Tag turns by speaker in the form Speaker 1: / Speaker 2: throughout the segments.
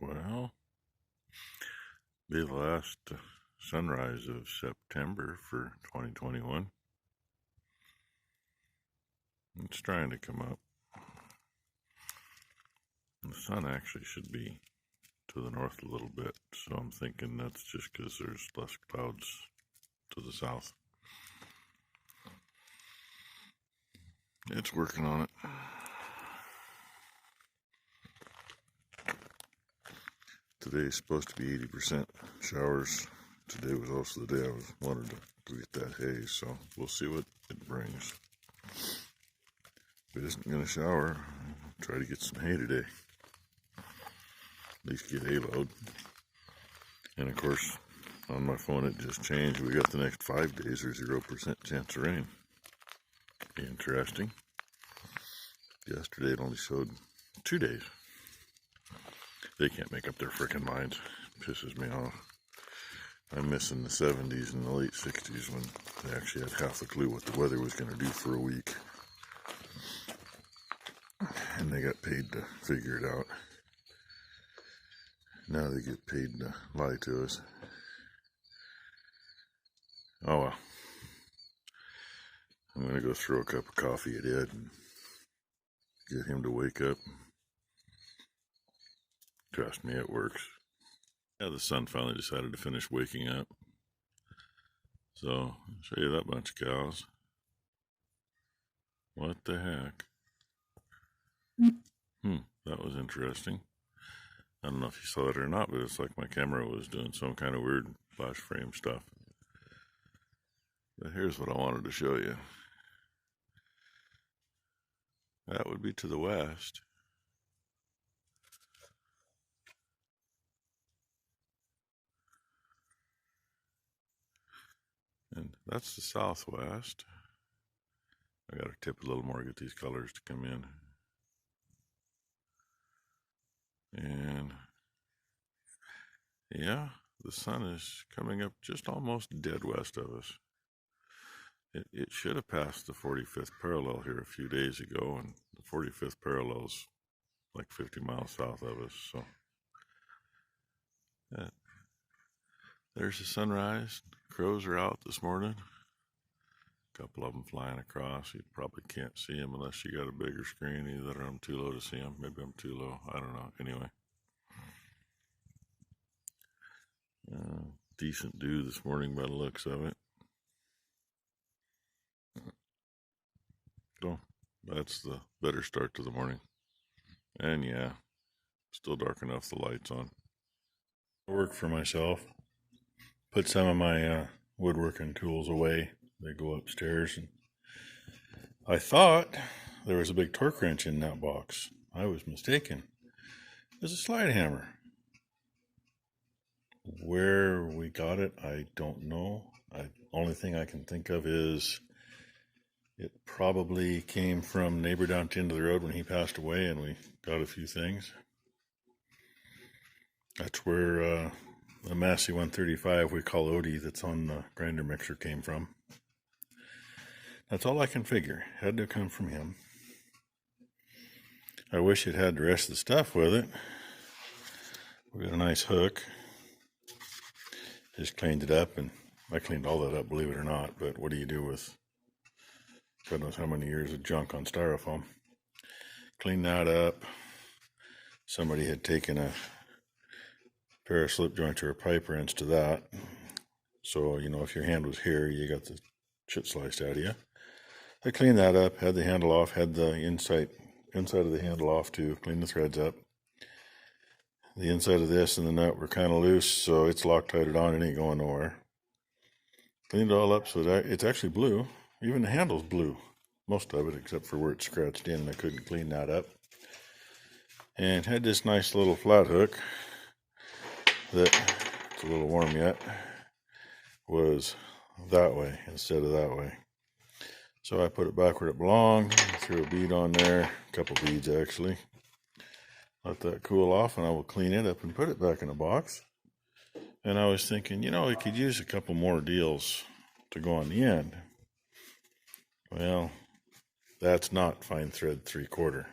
Speaker 1: Well, the last sunrise of September for 2021. It's trying to come up. The sun actually should be to the north a little bit, so I'm thinking that's just because there's less clouds to the south. It's working on it. Today's supposed to be 80% showers. Today was also the day I wanted to get that haze, so we'll see what it brings. If it isn't going to shower, I'll try to get some hay today. At least get hay load. And of course, on my phone it just changed. We got the next 5 days or 0% chance of rain. Interesting. Yesterday it only showed 2 days. They can't make up their frickin' minds. Pisses me off. I'm missing the 70s and the late 60s when they actually had half a clue what the weather was going to do for a week. And they got paid to figure it out. Now they get paid to lie to us. Oh well. I'm going to go throw a cup of coffee at Ed and get him to wake up. Trust me, it works. Yeah, the sun finally decided to finish waking up. So, I'll show you that bunch of cows. What the heck? That was interesting. I don't know if you saw it or not, but it's like my camera was doing some kind of weird flash frame stuff. But here's what I wanted to show you. That would be to the west. And that's the southwest. I gotta tip a little more to get these colors to come in. And yeah, the sun is coming up just almost dead west of us. It should have passed the 45th parallel here a few days ago, and the 45th parallel's like 50 miles south of us. So there's the sunrise. Crows are out this morning. A couple of them flying across. You probably can't see them unless you got a bigger screen. Either I'm too low to see them. Maybe I'm too low. I don't know. Anyway. Decent dew this morning by the looks of it. So that's the better start to the morning. And yeah, still dark enough, the lights on. I work for myself. Put some of my woodworking tools away. They go upstairs, and I thought there was a big torque wrench in that box. I was mistaken. There's a slide hammer. Where we got it, I don't know. Only thing I can think of is it probably came from neighbor down at the end of the road when he passed away, and we got a few things. That's where the Massey 135 we call Odie that's on the grinder mixer came from. That's all I can figure. Had to come from him. I wish it had the rest of the stuff with it. We got a nice hook. Just cleaned it up, and I cleaned all that up, believe it or not. But what do you do with God knows how many years of junk on styrofoam? Cleaned that up. Somebody had taken a pair of slip joints or a pipe wrench to that. So, you know, if your hand was here, you got the shit sliced out of you. I cleaned that up, had the handle off, had the inside of the handle off to clean the threads up. The inside of this and the nut were kind of loose, so it's Loctited on. It ain't going nowhere. Cleaned it all up so that it's actually blue. Even the handle's blue. Most of it, except for where it's scratched in, and I couldn't clean that up. And had this nice little flat hook that, it's a little warm yet, was that way instead of that way. So I put it back where it belonged, threw a bead on there, a couple beads actually. Let that cool off, and I will clean it up and put it back in a box. And I was thinking, you know, we could use a couple more deals to go on the end. Well, that's not fine thread 3/4.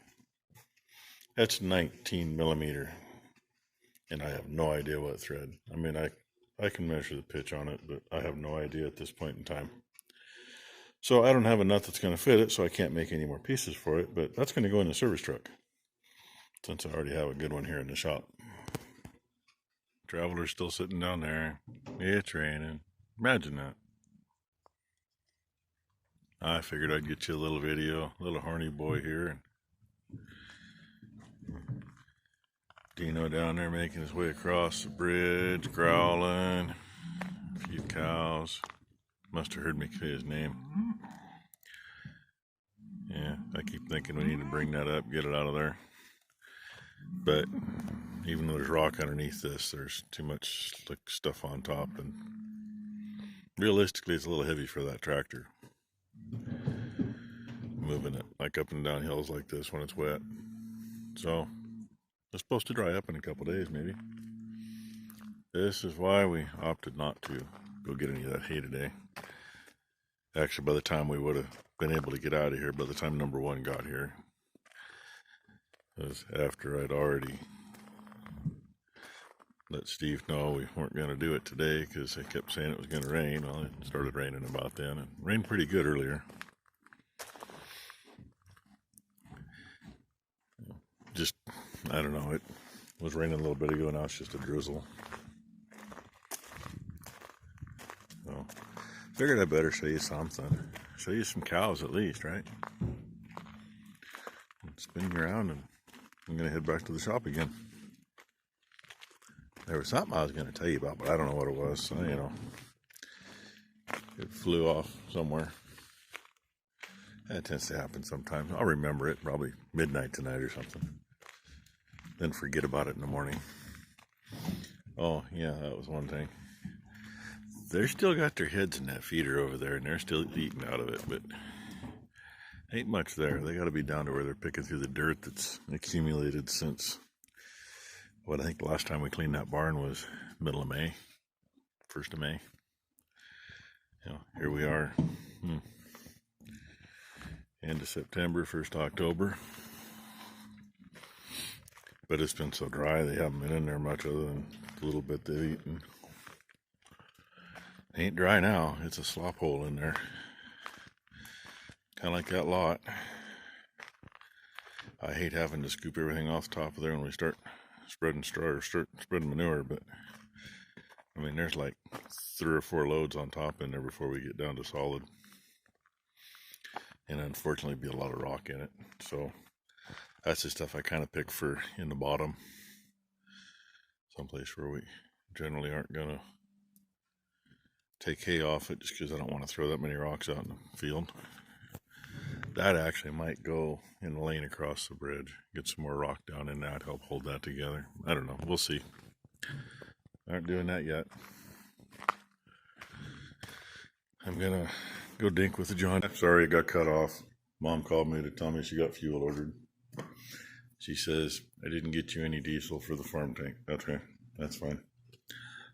Speaker 1: That's 19 millimeter. and I have no idea what thread. I mean, I can measure the pitch on it, but I have no idea at this point in time. So I don't have a nut that's going to fit it, so I can't make any more pieces for it, but that's going to go in the service truck since I already have a good one here in the shop. Traveler's still sitting down there. It's raining. Imagine that. I figured I'd get you a little video, little horny boy here, and Dino down there making his way across the bridge, growling. A few cows. Must have heard me say his name. Yeah, I keep thinking we need to bring that up, get it out of there. But even though there's rock underneath this, there's too much slick stuff on top, and realistically it's a little heavy for that tractor. Moving it like up and down hills like this when it's wet. So it's supposed to dry up in a couple days maybe. This is why we opted not to go get any of that hay today. Actually, by the time we would have been able to get out of here, by the time number one got here, it was after I'd already let Steve know we weren't going to do it today because they kept saying it was going to rain. Well, it started raining about then, and rained pretty good earlier. Just, I don't know, it was raining a little bit ago, now it's just a drizzle. So, figured I better show you something. Show you some cows at least, right? Spin you around, and I'm going to head back to the shop again. There was something I was going to tell you about, but I don't know what it was. So, you know, it flew off somewhere. That tends to happen sometimes. I'll remember it probably midnight tonight or something. Then forget about it in the morning. Oh, yeah, that was one thing. They're still got their heads in that feeder over there, and they're still eating out of it, but ain't much there. They got to be down to where they're picking through the dirt that's accumulated since, what I think the last time we cleaned that barn was middle of May, 1st of May. You know, here we are, end of September, 1st October. But it's been so dry, they haven't been in there much other than the little bit they've eaten. Ain't dry now, it's a slop hole in there. Kind of like that lot. I hate having to scoop everything off the top of there when we start spreading straw or start spreading manure, but I mean, there's like 3 or 4 loads on top in there before we get down to solid. And unfortunately, be a lot of rock in it. So that's the stuff I kind of pick for in the bottom. Someplace where we generally aren't going to take hay off it just because I don't want to throw that many rocks out in the field. That actually might go in the lane across the bridge. Get some more rock down in that, help hold that together. I don't know. We'll see. Aren't doing that yet. I'm going to go dink with the John. Sorry it got cut off. Mom called me to tell me she got fuel ordered. She says, I didn't get you any diesel for the farm tank. Okay, that's fine.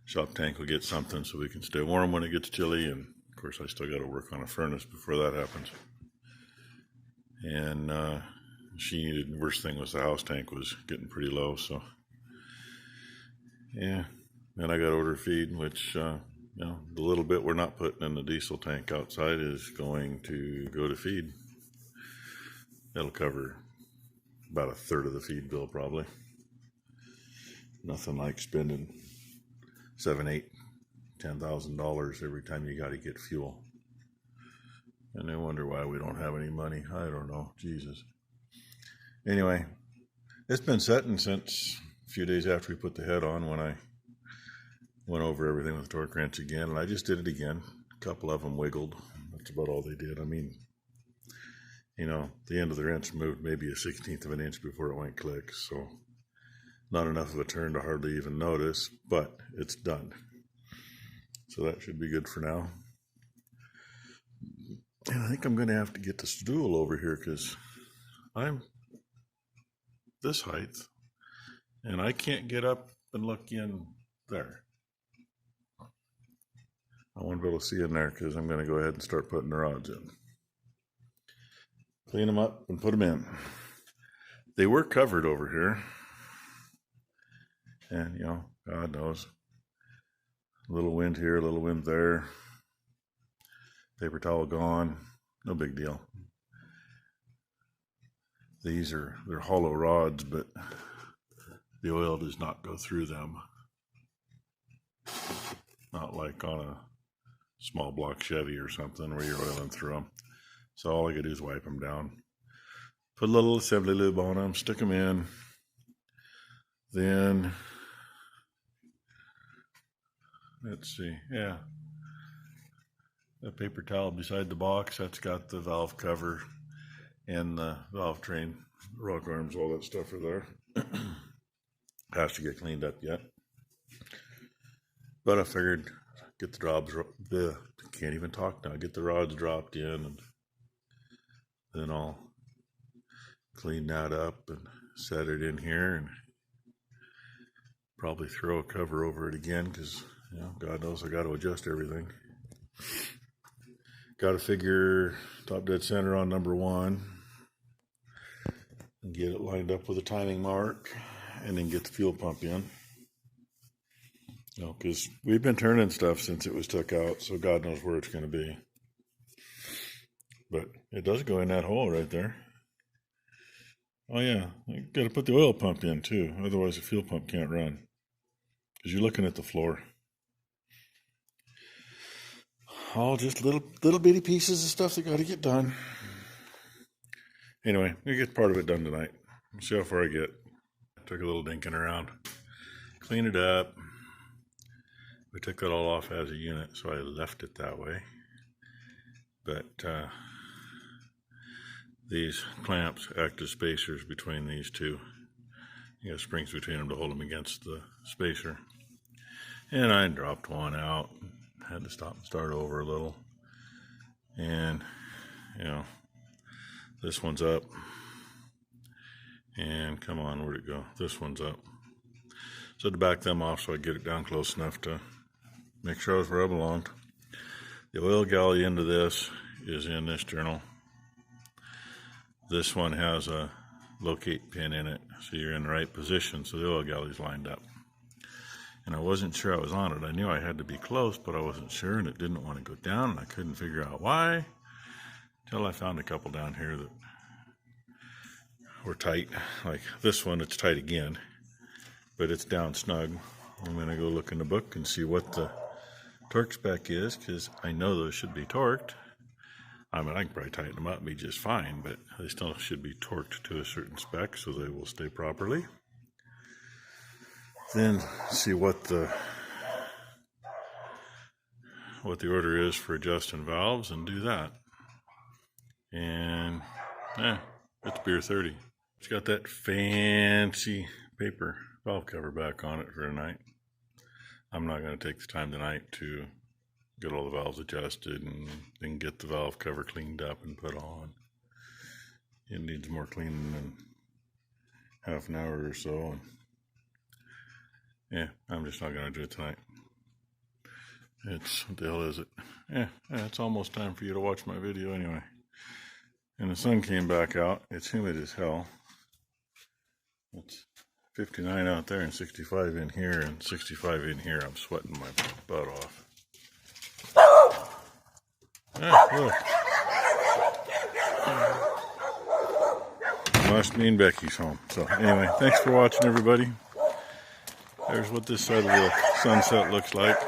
Speaker 1: Shop tank will get something so we can stay warm when it gets chilly. And of course, I still got to work on a furnace before that happens. And she needed, the worst thing was the house tank was getting pretty low. So, yeah. Then I got to order feed, which, you know, the little bit we're not putting in the diesel tank outside is going to go to feed. That'll cover about 1/3 of the feed bill, probably. Nothing like spending $7,000, $8,000, $10,000 every time you got to get fuel. And they wonder why we don't have any money. I don't know. Jesus. Anyway, it's been setting since a few days after we put the head on when I went over everything with the torque wrench again. And I just did it again. A couple of them wiggled. That's about all they did. I mean, you know, the end of the wrench moved maybe a 1/16 of an inch before it went click. So not enough of a turn to hardly even notice, but it's done. So that should be good for now. And I think I'm going to have to get the stool over here because I'm this height and I can't get up and look in there. I want to be able to see in there because I'm going to go ahead and start putting the rods in. Clean them up and put them in. They were covered over here. And, you know, God knows. A little wind here, a little wind there. Paper towel gone. No big deal. They're hollow rods, but the oil does not go through them. Not like on a small block Chevy or something where you're oiling through them. So all I gotta do is wipe them down. Put a little assembly lube on them, stick them in. Then, let's see, yeah. The paper towel beside the box, that's got the valve cover and the valve train, rock arms, all that stuff are there. Has to get cleaned up yet. But I figured get the rods, can't even talk now, get the rods dropped in, and then I'll clean that up and set it in here and probably throw a cover over it again because, you know, God knows I got to adjust everything. Got to figure top dead center on number 1 and get it lined up with a timing mark, and then get the fuel pump in. You know, because we've been turning stuff since it was took out, so God knows where it's going to be. But it does go in that hole right there. Oh yeah, you got to put the oil pump in too, otherwise the fuel pump can't run. Because you're looking at the floor. All just little bitty pieces of stuff that got to get done. Anyway, we get part of it done tonight. Let's see how far I get. Took a little dinking around. Clean it up. We took that all off as a unit, so I left it that way. But these clamps act as spacers between these two. You got springs between them to hold them against the spacer. And I dropped one out. Had to stop and start over a little. And, you know, this one's up. And come on, where'd it go? This one's up. So to back them off so I get it down close enough to make sure I was where I belonged. The oil galley end of this is in this journal. This one has a locate pin in it, so you're in the right position, so the oil galley's lined up. And I wasn't sure I was on it. I knew I had to be close, but I wasn't sure, and it didn't want to go down, and I couldn't figure out why, until I found a couple down here that were tight. Like this one, it's tight again, but it's down snug. I'm going to go look in the book and see what the torque spec is, because I know those should be torqued. I mean, I can probably tighten them up and be just fine, but they still should be torqued to a certain spec so they will stay properly. Then see what the order is for adjusting valves and do that. And it's beer 30. It's got that fancy paper valve cover back on it for tonight. I'm not going to take the time tonight to get all the valves adjusted and then get the valve cover cleaned up and put on. It needs more cleaning than half an hour or so. And yeah, I'm just not going to do it tonight. What the hell is it? Yeah, it's almost time for you to watch my video anyway. And the sun came back out. It's humid as hell. It's 59 out there and 65 in here, and 65 in here. I'm sweating my butt off. Look. Must mean Becky's home. So anyway, thanks for watching, everybody. There's what this side of the sunset looks like.